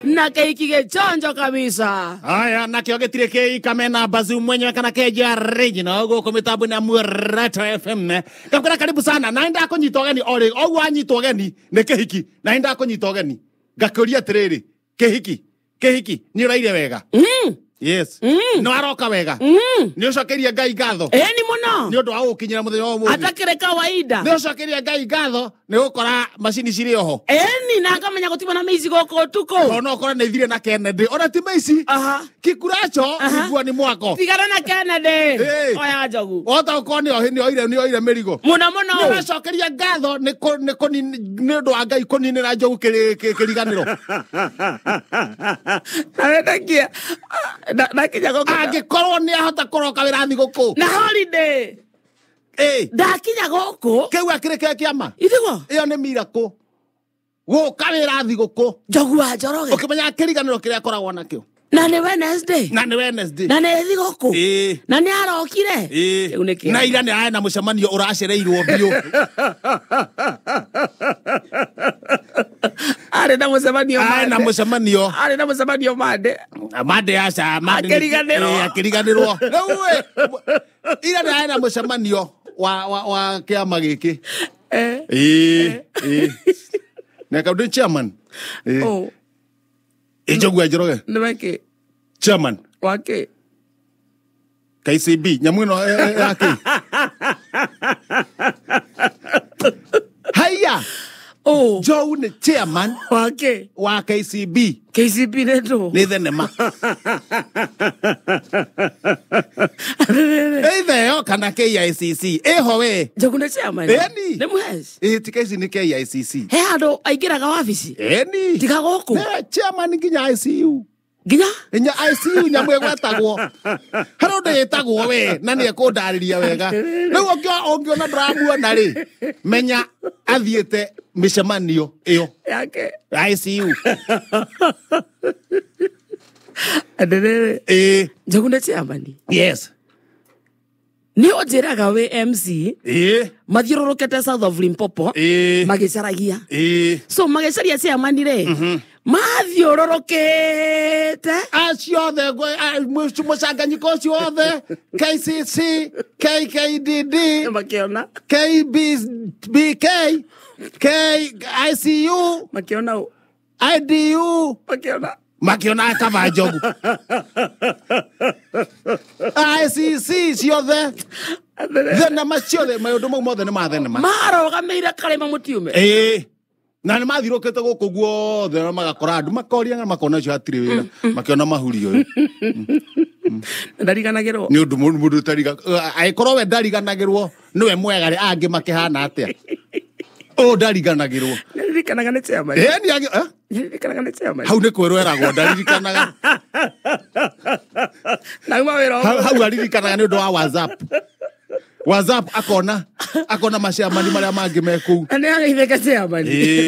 Na keiki gechonjo kabisa. Haya, na kio getire kei kamena bazu mwenyewe kana keja regional ugo komitabu na Murato FM. Kakuna karibu sana. Naenda ako nyitogeni ori. Ogu anyitogeni ne kehiki. Naenda ako nyitogeni. Gakuria tiriri. Kehiki. Ni uraire wega. Yes. No aroka wega. Ni ucokeria Ngai ngatho. Ni muno. Ni undu wa gukinyira muthenya wa umuthi. Atakire kawaida. Ni ucokeria Ngai ngatho ni gukora macini ciri oho. Ni nakamenya gutima na meici goko tuko. Ona ukora na ithire na Kennedy. Ona ti meici. Kikuracho igua ni mwako. Tigana na Kennedy. Oya jogu. Ota ukoni ni oire merigo. Muno. Ni ucokeria ngatho ni undu wa Ngai kuninira njogu kiriganiro. Nakia. Nakinya goko. Angikorwo ni ahota kuroka wira thiguku. Na holiday. Ndakinya goko. Kiu akire kiama. Ithigo. Iyo ni miracle. Guka wira thiguku. Njogu wa Njoroge. Ukimenya kiriganiro kiria koragwo nakio. Na ni Wednesday. Na ni thiguku. Na ni arokire. Na ira ni aya na mucemanio uracereirwo biu. Ari na mucemanio mande. Mande aca mande. Akiriganirwo. Ira ni aya na mucemanio wa kiama giki. Na kaudu chairman. Njogu wa Njoroge. Nimeke. Chairman. Wake. KCB. Nyamwino yake. Haya. Joe ni chairman. Wake. Wa KCB. KCB neto. Ni thenema. Eitheo kana KICC. Eho we. Njogu ni chairman. Eni. Ni muhezi. Tikaici ni KICC. He ando aingiraga wabici. Eni. Tiga goko. Ne chairman nginya ICU. Ginya? Enya ICU nyamwe gwetagwo. Haro ndetagwo we na ni ekundariria wega. Riu ongiona ndiramuona ri. Menya athiete micemanio iyo. Yake. ICU. Aderere. Njogu ni chairman. Yes. Ni ojeraga we MC. Mathiururukete South of Limpopo. Magicaragia. So magicaria chairman re. Mathiururukete. Aciothe mucanganyiko ciothe. KCC, KKDD. Makiona. KBK. KICU. Makiona. IDU. Makiona kava Njogu. ICC ciothe. Thenema ciothe maundu mau mothe ni mathenema. Marogameire karema mutiume. Na ni mathirukite guku guothe magakora andu makoria nga makona cio atiri wira makiona mahuri uyu. Ndariganagirwo. Ni undu mundu tariga aikorwo we ndariganagirwo niwe mwega ri angi makihana atia. Ndariganagirwo. Ndirikanaga ni chairman. Ndirikanaga ni chairman. Hau ni kwirweragwo ndarikanaga. Nauma wira. Hau aririkanaga ni undu wa WhatsApp akona maciamani maria mangi meku. Ani agitheka chairman.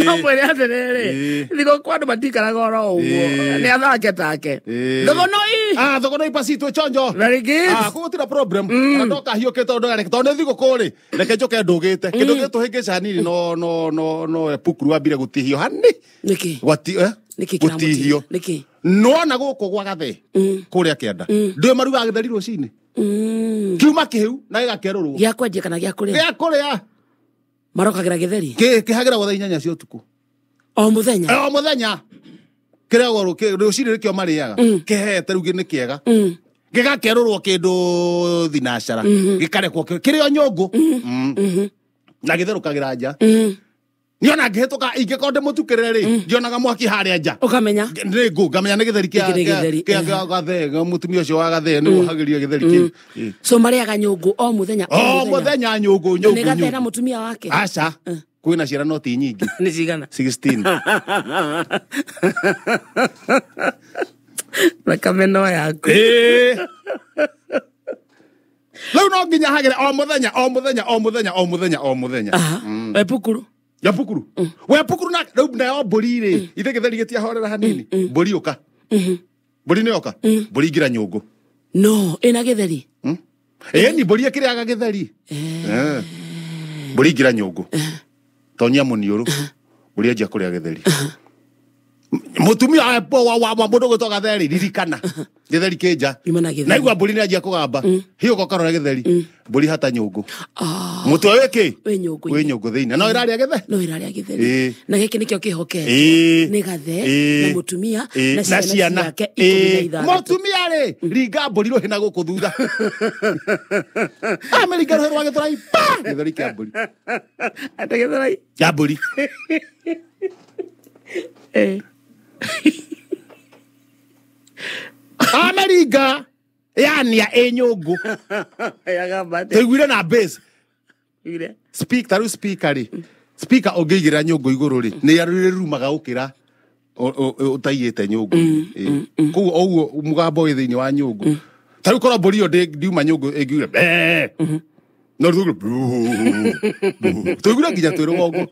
Amwere aterere. Thigo kwadu matikaraga oro uguo. Ni athake take. Thogonoi. Thogonoi pasitwe chonjo. Very good. Kugutira problem. Ndoka hiokete undu areke tondu thigo kuri. Reke njoke ndugite. Kindu gitu hingica hanini no epukuru ambire gutihio hani. Niki. Gutihio. Niki. Nona guku gwa gathe. Kuria kianda. Ndwe maruga githeri rucini. Kiuma kiu na igakerurwo. Gia kwendia kana gia kuria. Gia kuria. Marokagira githeri. Kihagira gwa 8 cia utuku. O muthenya. Kiria goro rucini rikio mariaga. Kihete rugi ni kiega. Gigakerurwo kindu thinacara. Gikarekwo kirio nyungu. Na githerukagira nja. Niona ngihituka ingikonde mutukirire ri ngionaga mwaki haria nja ukamenya ngamenya ni githeri kia gathe mutumia ucio wa gathe ni uhagiria githeri kiu so mariaga nyungu o muthenya nyungu ni gathe na mutumia wake aca kwina ciana no ti nyingi ni cigana 16 rakameno yaku Lau no nginya hagire o muthenya epukuru ya pukuru. We pukuru na yo mburi ri. Ithe githeri gitia horera hanini. Mburi uka. Mburi ni oka. Mburi ngira nyungu. No, ina githeri. Ni mburi akiriaga githeri. Mburi ngira nyungu. Tonya muniuru. Mburi ajia kuria githeri. Mutumia wa mundu gutoka theri ririkana githeri kinja na igwa mburi ni anjia kugamba hiyo ko karora githeri mburi hata nyungu mutwe wiki we nyungu thiina no iraria githeri na giki nikio kihoke ni gathe na mutumia na ciana yake mutumia ri ringa mburi ruhina guku thutha Amerika ruhirwa githurai pa githeri kia mburi ata githurai ya mburi Amerika yani ya enyungu tegwire na base taru speaker ri speaker ongigira nyungu iguru ri ni yarure rumaga ukira utaiyete nyungu ku oguo mugambo wi thiini wa nyungu taru kora mburi yo ndiuma nyungu ingiura no rugo tegwire nginya twiro gongo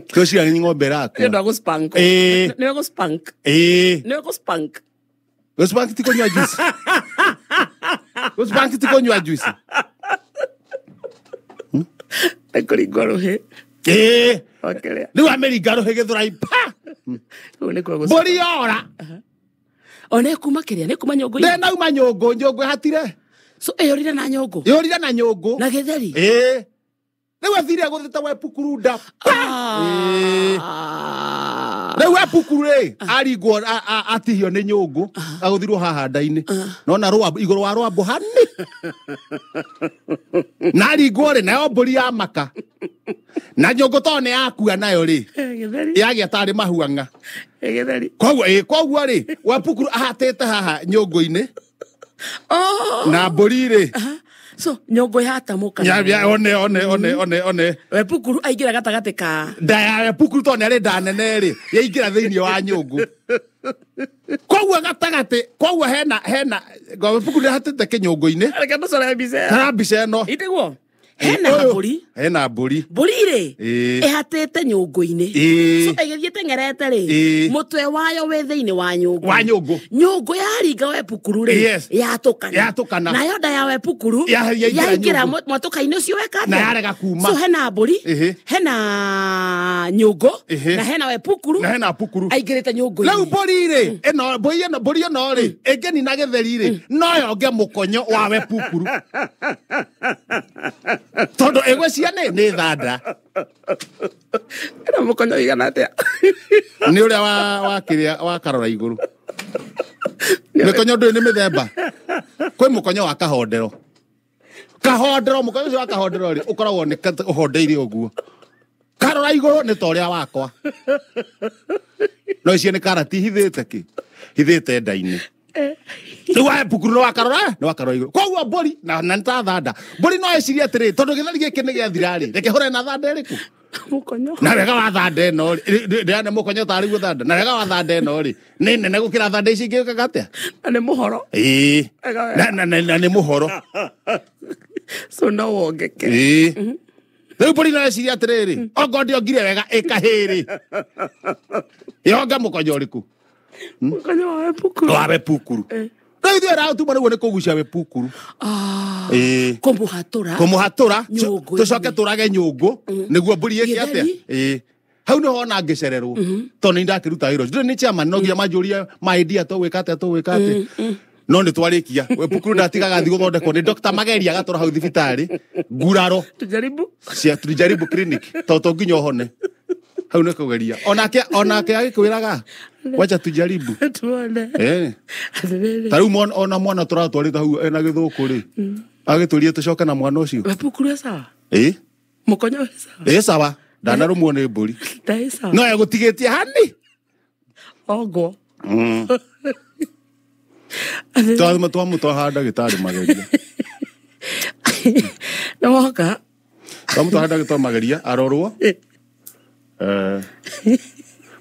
kyoshia ni ngombe rako ndo go spank ne go spank ne go spank Uspank tiko nywa juice. Uspank tiko nywa juice. Ekori goro he. Okay. Ni Amerika ro he gethura ipa. One kwa go. Bori ora. One kuma kiria, ne kuma nyongo. Ne na uma nyongo hatire. So yorira na nyongo. Yorira na nyongo. Na getheri. Ne wathire guthita we pukurunda. Ne we pukure arigwo atihio ni nyungu aguthirwo haha ndaini no na rwa iguru wa rwambo hani na arigwo ri nayo mburi ya maka na nyungu to ne yakua nayo ri yagia tari mahuanga getheri koguo ri we pukuru ahatete haha nyungu-ini na mburi ri so nyongo yata muka ya one we pukuru aingira gatagate ka ndaya pukuru to ne ri ndanene ri yaingira thiini wa nyungu koguo gatagate koguo hena go pukuru hatete kinyungu-ini reka ndo sora bize tarabise no itigwo hena mburi ri ehatete nyungu-ini so egithiete ngerete ri mutwe wayo we thiini wa nyungu yaringa we pukuru ri yatukana nayo nda ya we pukuru yaingira mwatuka-ini ucio weka na yarega kuma so hena mburi hena nyungu na hena we pukuru na hena pukuru aingirite nyungu-ini riu mburi ri mburi ino ri engeni na githeri ri no yonge mukonyo wa we pukuru todo ego ciane ni thanda era mukonyo igana atia ni uria wa kiria wa karora iguru mukonyo ndu ni mithemba kwi mukonyo wa kahondero mukonyo wa kahondero ri ukoragwo ni uhondeire uguo karora iguru ni toria wakwa no icio ni karati hithite ndaini Tuwa pukuru no wakarora iguru koguo mburi na nta thanda mburi no eciria atiri tondu githeri giki ni gia thirari reke hore na thanda iriku mukonyo na rega wa thanda no ndiane mukonyo tari gu thanda na rega wa thanda no ri ni nene gukira thanda ici ngi kagatia na muhoro na ni muhoro so no wongeke riu mburi no eciria atiri ongo ndio ngire wega ikahiri yonga mukonyo riku mukonyo wa we pukuru Ndio era tu bari wone kugucia we pukuru kumuhatura tucoke turage nyungu niguo mburi yeki atia hau no hona ngicererwo to ni ndakiruta hiro ndio ni chairman no gia majuria ma idea to wikate no ni twarikia we pukuru ndatigaga thi guthondekwo ni Dr. Mageria agatora hau thibitari nguraro tujaribu clinic to nginya hone hau ne kugeria onake agikwiraga wacha tujaribu tuone taru ona mwana turatwarita hau ena githuku ri agiturie tucoke na mwana ucio wepukuru sawa mukonyo sawa ndanarumwo ni mburi sawa no egutigitie hani ogo twamuto handa gitari Mageria no waka twamuto handa gitari Mageria arorwo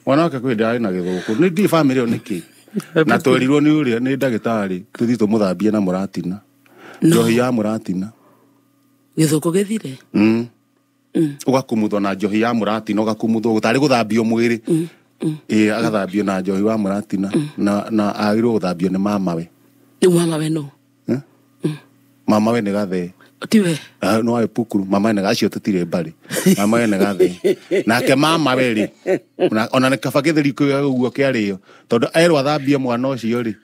mwana wake kwenda na githuku ni ndi family o niki na twerirwo ni uria ni ndagitari tuthi tumuthambie na muratina njohi ya muratina githuku githire ugakumuthwo na njohi ya muratina ugakumuthwo gutari guthambio mwiri agathambio na njohi wa muratina na agirwo guthambio ni mamawe ni mamawe no mamawe ni gathe Tiwe. No epukuru mama ene gacio tutire bari. Mama ene gathi. Nake mama weri. Ona ne kabagithiri ku uguo kiario. Tondu erwa thambia mwana ucio ri.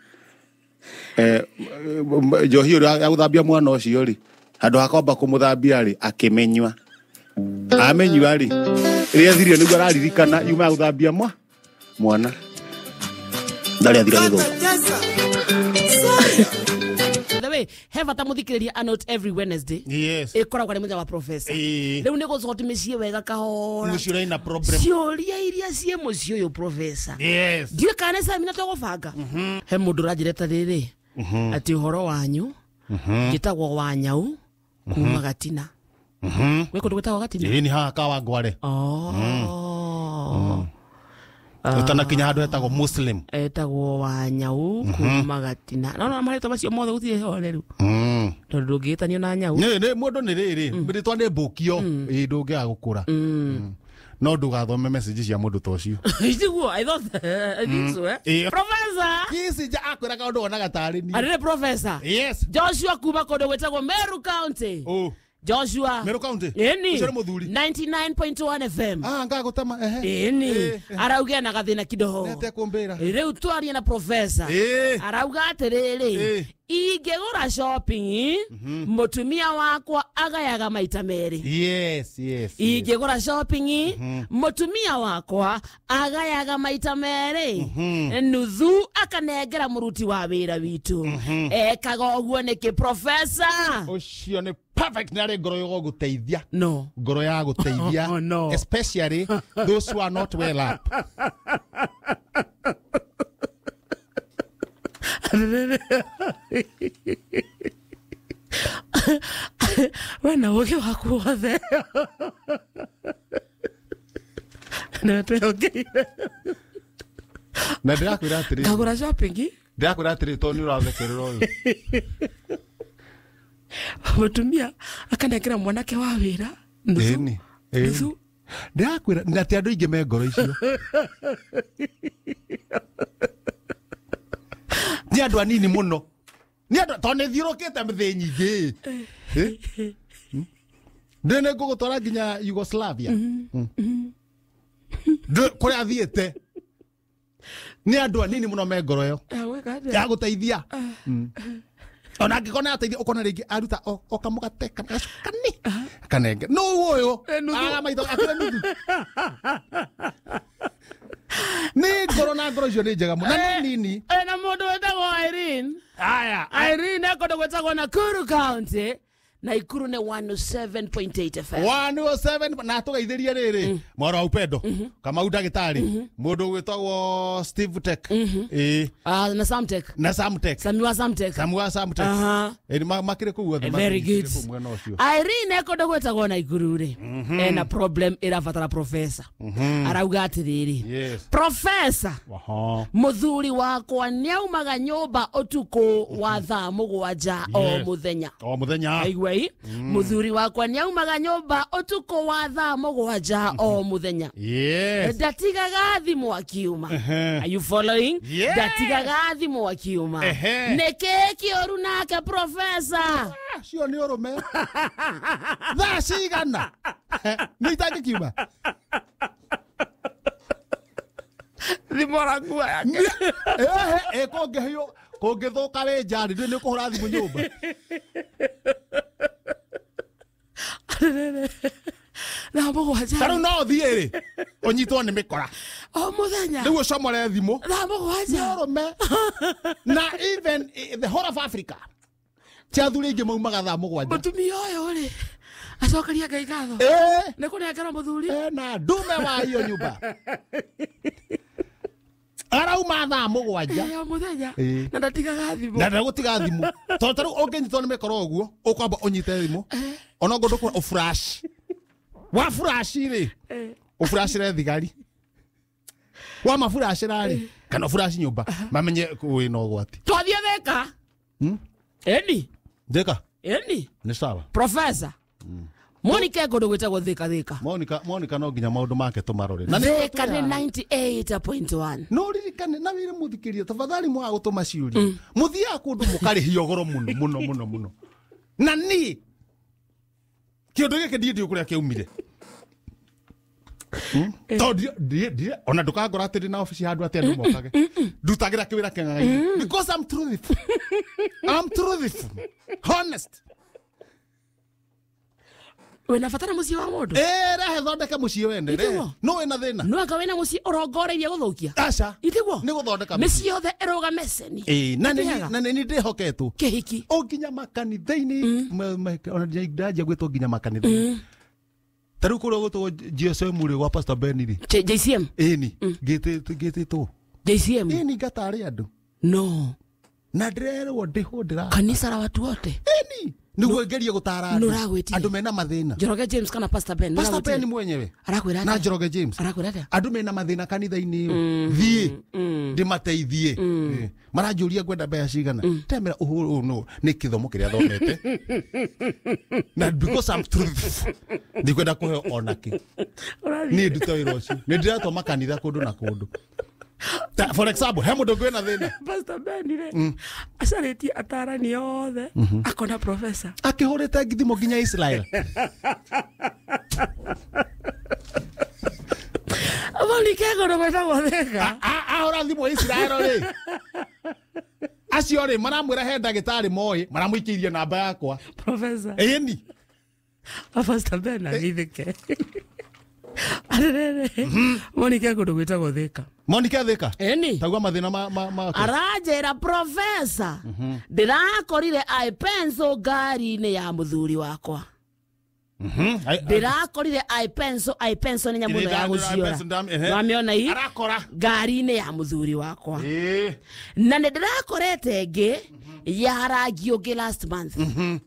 Njohi uri aguthambia mwana ucio ri. Andu hakomba kumuthambia ri akimenywa. Amenywa ri. Ria thirio nigu araririkana yuma aguthambia mwana. Ndari athira githuku. Have a muthikiriria a note every Wednesday. Yes. Ikoragwa ni wa professor. Riu ni gucoti micii wega kahora. Muciro ina problem. Cioria iria cie mucii uyu professor. Yes. Ndio kana sa mina tugubanga. He mundu rajireta riri. Ati uhoro wanyu. Gitagwo Wanyau kuma Gatina. We kundu gwitagwo Gatina. Ni ha kawa ngware. Utana kinya handu etagwo Muslim. Etagwo Wanyau kuma Gatina. No marito macio mothe gutire ho riu. Tondu ngitanio na Nyau. Ne mundu ni riri. Mbitwa ni mbukio. Ndungia gukura. No ndugathome message cia mundu ta ucio. Iguo I think so Professor. Kisi ja akwira ka undu onaga tari ni. Arire professor. Yes. Joshua kuma kundu gwetagwo Meru County. Joshua. Meru County. Ucio muthuri. 99.1 FM. Ngagutema arauga na gathina kidoho. Nete kumbira. Riu twaria na professor. Arauga atiriri. Ingegura shopping mutumia wakwa agayaga maita meri. Yes. Ingegura shopping mutumia wakwa agayaga maita meri. Nuthu akanengera muruti wa wira witu. Ekaga oguo niki professor. Ucio ni perfect nare ngoro yo guteithia. No. Ngoro ya guteithia. No. Especially those who are not well up. Wana woge wakuothe. Na ndirakwira atiri. Ngagura shopping. Ndirakwira atiri to ni urathekerera uyu. Mutumia akanekera mwanake wa wira. Nuthu. Ndirakwira ndati andu ingi me ngoro icio. Ni andu anini muno. Ni andu tone thiurukite mithi nyingi. Ndene ngugutwara nginya Yugoslavia. Kuri athiete. Ni andu anini muno me ngoro yo. Ya guteithia. Ona ngikona ateithia ukona ringi aruta okamugate kana kanenge. No uyo. Aga maitho akira nuthu. Ni ngoro na ngoro cio ni njega muno na nini. Na mundu wetagwo Irene. Aya. Irene akondo gwetagwo Nakuru County. Na Ikuru ne 107.8 FM. 107 na tugeithirie riri. Mwaro wa upendo. Kama udagitari. Mundu gwetagwo Steve Tech. Na Samtech. Samiwa Samtech. Ni makire ku wothe. Very good. Irene akondo gwetagwo na Ikuru ri. Na problem irafatara professor. Arauga atiriri. Professor. Muthuri wakwa niaumaga nyumba utuku wa thaa mugwanja o muthenya. Aigwei muthuri wakwa niaumaga nyumba utuku wa thaa mugwanja o muthenya. Ndatigaga thimu akiuma. Are you following? Ndatigaga thimu akiuma. Neke kioru nake professor. Cio ni urume. Thaa cigana. Ni itaki kiuma. Thimora kuwa yake. Kongehio kongithuka we njari ndi ni kuhura thimu nyumba. Na mugwanja. Taru no thiiri. Unyitwo ni mikora. O muthenya. Nigu comore thimu. Na mugwanja. Urume. Na even the whole of Africa. Tiathuri ingi maumaga thaa mugwanja. Mutumia uyu ri. Acokeria Ngai ngatho. Ni kunengera muthuri. Na ndume wa iyo nyumba. Arauma thaa mugwanja. Muthenya. Na ndatigaga thimu. Na ndagutiga thimu. Taru unginyitwo ni mikora uguo. Ukwamba unyite thimu. Ona ngondo ku o flash. Wa flash ri. O flash re thigari. Wa ma flash rari. Kana flash nyumba. Mamenye kuwi no gwati. Twathie theka. Eni. Theka. Eni. Ni sawa. Professor. Monica ngondo gwetagwo theka. Monica no nginya maundu make tumarore. Na theka ni 98.1. No ririkane na wire muthikiria tafadhali mwa gutuma ciuri. Muthia kundu mukari hiogoro muno. Na ni Kĩondo gĩkĩ ndiĩ kũrĩa kĩaumire. Ona ndũkangora atĩ ndĩ na ofici handũ atĩ andũ mokage. Ndutagira kĩwĩra kĩng'ang'ainĩ. Because I'm truthful. I'm truthful. Honest. Wena fatara muciĩ wa mũndũ? Rehe thondeka muciĩ wende. No wena thĩna. No anga wena muciĩ ũrongoreirie gũthũkia? Aca. Itigwo. Nĩ gũthondeka. Mĩciĩ yothe ĩrũgame ceni. Na nĩ ndĩhoketwo. Kĩhiki. O nginya makanitha-inĩ. Ona ndanjia gwĩtwo nginya makanitha-inĩ. Taru kũrĩa gũtwo GSM rĩ gwa Pastor Ben rĩ. JCM. Ĩni. Gĩtĩtwo. JCM. Ĩni ngatarĩ andũ. No. Na ndĩrerwo ndĩhũndĩra. Kanisa la watu wote. Ĩni. Niguo ngerie gũtara andũ mena mathĩna. Njoroge James kana Pastor Ben. Pastor Ben mwenyewe. Arakwĩra. Na Njoroge James. Arakwĩra. Andũ mena mathĩna kanitha-inĩ thiĩ. Ndĩmateithie. Maranjũria ngwenda mbeca cigana. Temera ũhũrũ no nĩ kĩthomo kĩrĩa thomete. Na because I'm truthful. Ndikwenda kũheo onaki. Nĩ nduta wĩra ũcio. Nĩ ndĩratũma kanitha kũndũ na kũndũ. For example, he mũndũ ngwĩna thĩna. Pastor Ben rĩ. Acarĩtie atarani yothe. Akona professor. Akĩhũrĩte ngithimo nginya Israel. Vali kego no gweta gũtheka. Ahora thimo Israel rĩ. Acio rĩ maramwĩra he ndagĩtarĩ moĩ, maramũikĩirie namba yakwa. Professor. Ĩni. Pastor Ben agithike. Arere. Monica kũndũ gwĩtagwo Thika. Monica Thika. Eni. Tagwa mathĩna ma. Arajera professor. Ndĩrakorire iPencil ngari-inĩ ya mũthuri wakwa. Ndĩrakorire iPencil nĩ nyamũ ya gũciora. Wamĩona hii? Arakora. Ngari-inĩ ya mũthuri wakwa. Na ndĩrakorete ĩngĩ ya rangi ũngĩ last month.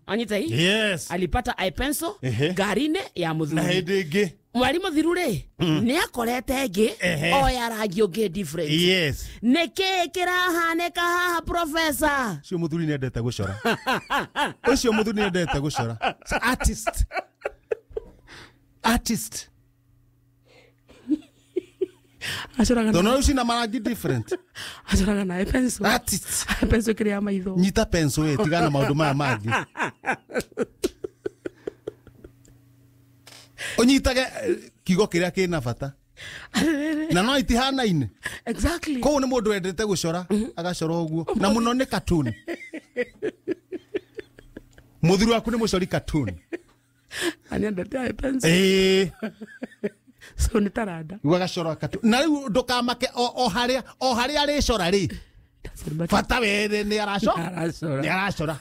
Anyita hii? Yes. Alipata iPencil ngari-inĩ ya mũthuri. Na hĩndĩ ĩngĩ. Mwarimu thiru rĩ nĩ akorete ĩngĩ o ya rangi ũngĩ different. Yes. Nĩkĩ kĩrahanĩka haha professor? Ũcio mũthuri nĩ endete gũcora. Ũcio mũthuri nĩ endete gũcora. Artist. Acoraga. Ndono ũcio na marangi different. Acoraga na pencil. Artist. Pencil kĩrĩa maitho. Nyita pencil tigana maũndũ maya mangĩ. Onyitage kigo kĩrĩa kĩna bata. Na no itihanaine. Exactly. Ko nĩ mũndũ wendete gũcora, agacora ũguo. Na mũno nĩ cartoon. Mũthuri waku nĩ mũcori cartoon. Ani endete pencil. So nĩ taranda. Agacora cartoon. Na rĩu ndũkamake o harĩa arĩcora rĩ. Bata were nĩ aracora. Nĩ aracora.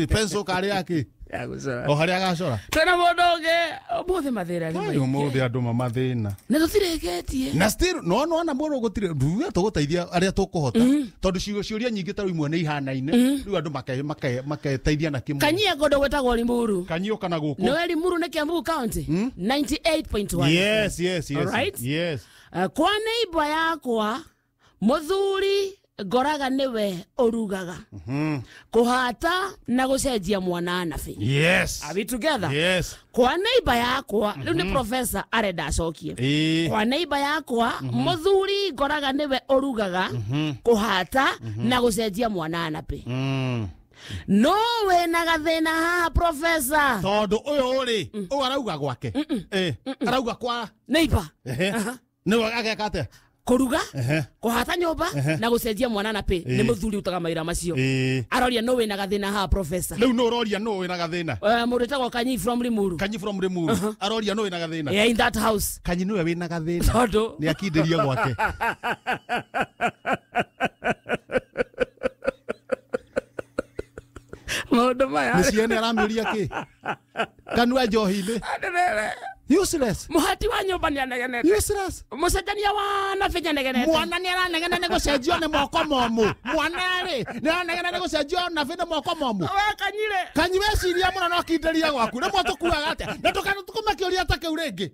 Pencil kari yake. O harĩa agacora. Tena mũndũ ũngĩ ũmũthĩ mathĩna nĩ maingĩ. Ũmũthĩ andũ mamathĩna. Na tũtirĩkĩtie. Na still no na mũndũ gũtirĩ nduwe tũgũteithia arĩa tũkũhota. Tondũ ciũria nyingĩ tarũ imwe nĩ ihanaine. Rĩu andũ maketeithia na kĩmwe. Kanyia kũndũ gwĩtagwo Limuru. Kanyio kana gũkũ. No Limuru nĩ Kiambu County. 98.1. Yes. All right? Yes. Kwa neighbor yakwa mũthuri ngoraga niwe orugaga. Kuhata na gucenjia mwana anabi. Yes. Are we together? Yes. Kwa neighbor yakwa riu ni professor arenda acokie. Kwa neighbor yakwa muthuri ngoraga niwe orugaga kuhata na gucenjia mwana anabi. No we na gathina ha professor. Tondu uyu ri u arauga gwake. Arauga kwa neighbor. Ni wagaka ate. Kuruga kuhata nyumba na gucenjia mwana na pe ni muthuri utaga maira macio aroria no we na gathina ha professor riu no roria no we na gathina mundu tagwo Kanyi from Limuru aroria no we na gathina in that house Kanyi no we na gathina ni akinderia gwake maundu maya muciene aramiuria ki kanua njohi-ini useless. Muhati wa nyumba ni anegenete. Useless. Mucenjania wa na finya negenete. Mwana ni aranegena ni gucenjio ni moko momu. Mwana ri ni aranegena ni gucenjio na finya moko momu. We Kanyire. Kanyi weciria muno no kinderia gwaku. Ni mwa tukuaga atia. Na tukana tukumakiuria ta kiu ringi.